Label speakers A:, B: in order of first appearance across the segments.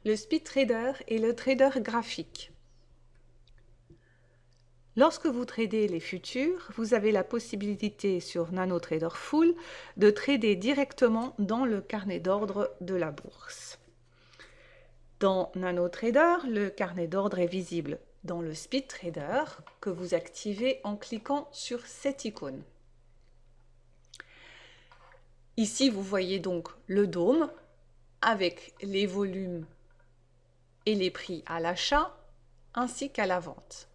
A: le speed trader et le trader graphique. Lorsque vous tradez les futurs, vous avez la possibilité sur NanoTrader Full de trader directement dans le carnet d'ordre de la bourse. Dans NanoTrader, le carnet d'ordre est visible dans le Speed Trader que vous activez en cliquant sur cette icône. Ici, vous voyez donc le dôme avec les volumes et les prix à l'achat ainsi qu'à la vente.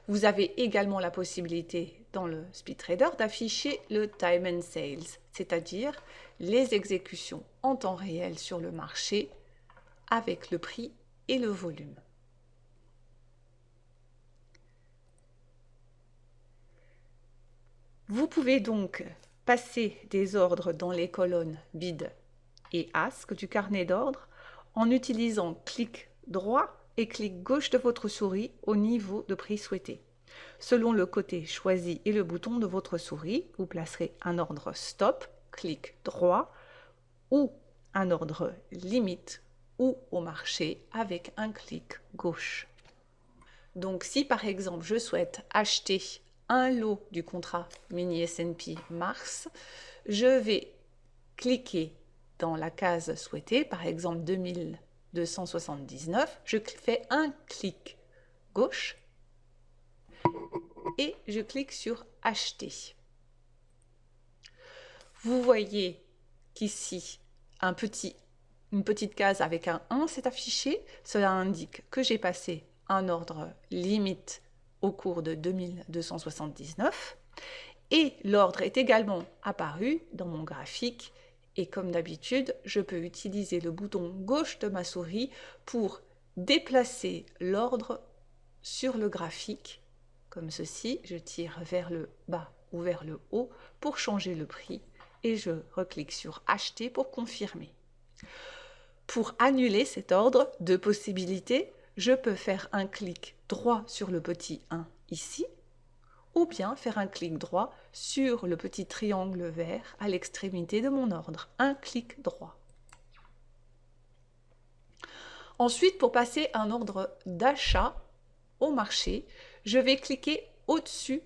A: Vous avez également la possibilité dans le Speed Trader d'afficher le Time and Sales, c'est-à-dire les exécutions en temps réel sur le marché avec le prix et le volume. Vous pouvez donc passer des ordres dans les colonnes bid et ask du carnet d'ordre en utilisant clic droit et clic gauche de votre souris au niveau de prix souhaité. Selon le côté choisi et le bouton de votre souris, vous placerez un ordre stop, clic droit, ou un ordre limite ou au marché avec un clic gauche. Donc si par exemple je souhaite acheter un lot du contrat mini S&P Mars, je vais cliquer dans la case souhaitée, par exemple 2279, je fais un clic gauche et je clique sur acheter. Vous voyez qu'ici une petite case avec un 1 s'est affichée. Cela indique que j'ai passé un ordre limite au cours de 2279 et l'ordre est également apparu dans mon graphique et comme d'habitude, je peux utiliser le bouton gauche de ma souris pour déplacer l'ordre sur le graphique comme ceci. Je tire vers le bas ou vers le haut pour changer le prix et je reclique sur acheter pour confirmer. Pour annuler cet ordre, deux possibilités. Je peux faire un clic droit sur le petit 1 ici, ou bien faire un clic droit sur le petit triangle vert à l'extrémité de mon ordre. Un clic droit. Ensuite, pour passer un ordre d'achat au marché, je vais cliquer au-dessus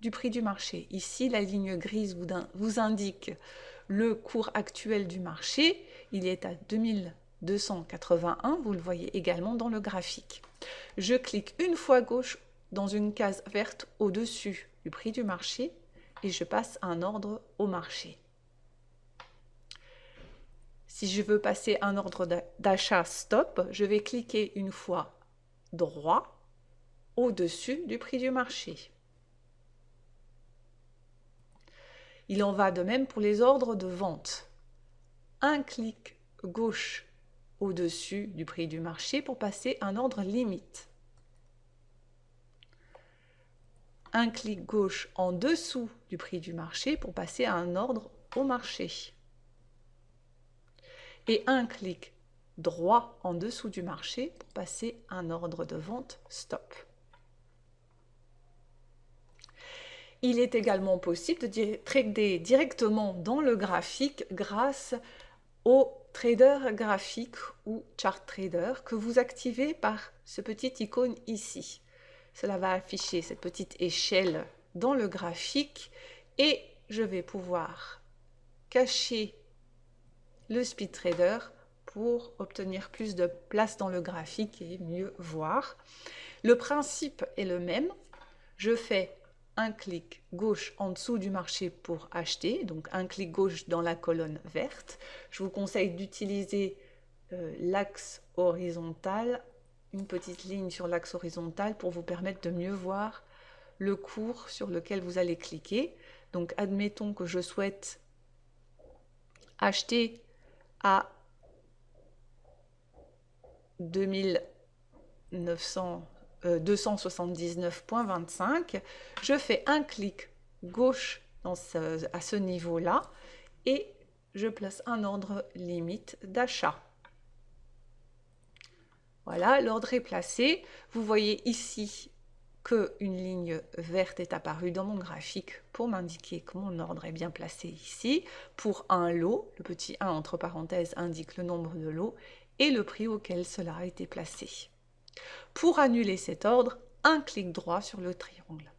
A: du prix du marché. Ici, la ligne grise vous indique le cours actuel du marché. Il est à 2281, vous le voyez également dans le graphique. Je clique une fois gauche dans une case verte au-dessus du prix du marché et je passe un ordre au marché. Si je veux passer un ordre d'achat stop, je vais cliquer une fois droit au-dessus du prix du marché. Il en va de même pour les ordres de vente. Un clic gauche au-dessus du prix du marché pour passer un ordre limite. Un clic gauche en dessous du prix du marché pour passer un ordre au marché. Et un clic droit en dessous du marché pour passer un ordre de vente stop. Il est également possible de trader directement dans le graphique grâce au trader graphique ou chart trader que vous activez par ce petit icône ici. Cela va afficher cette petite échelle dans le graphique et je vais pouvoir cacher le speed trader pour obtenir plus de place dans le graphique et mieux voir. Le principe est le même. Je fais un clic gauche en dessous du marché pour acheter, donc un clic gauche dans la colonne verte. Je vous conseille d'utiliser l'axe horizontal, une petite ligne sur l'axe horizontal pour vous permettre de mieux voir le cours sur lequel vous allez cliquer. Donc admettons que je souhaite acheter à 279,25, je fais un clic gauche à ce niveau-là et je place un ordre limite d'achat. Voilà, l'ordre est placé. Vous voyez ici qu'une ligne verte est apparue dans mon graphique pour m'indiquer que mon ordre est bien placé ici. Pour un lot, le petit 1 entre parenthèses indique le nombre de lots et le prix auquel cela a été placé. Pour annuler cet ordre, un clic droit sur le triangle.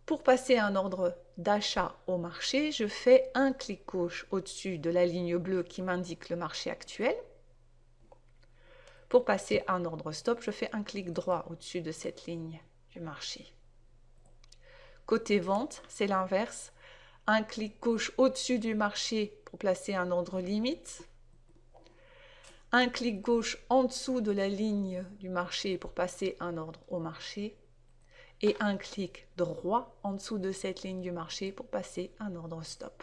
A: Pour passer un ordre d'achat au marché, je fais un clic gauche au-dessus de la ligne bleue qui m'indique le marché actuel. Pour passer un ordre stop, je fais un clic droit au-dessus de cette ligne du marché. Côté vente, c'est l'inverse. Un clic gauche au-dessus du marché pour placer un ordre limite. Un clic gauche en dessous de la ligne du marché pour passer un ordre au marché. Et un clic droit en dessous de cette ligne du marché pour passer un ordre stop.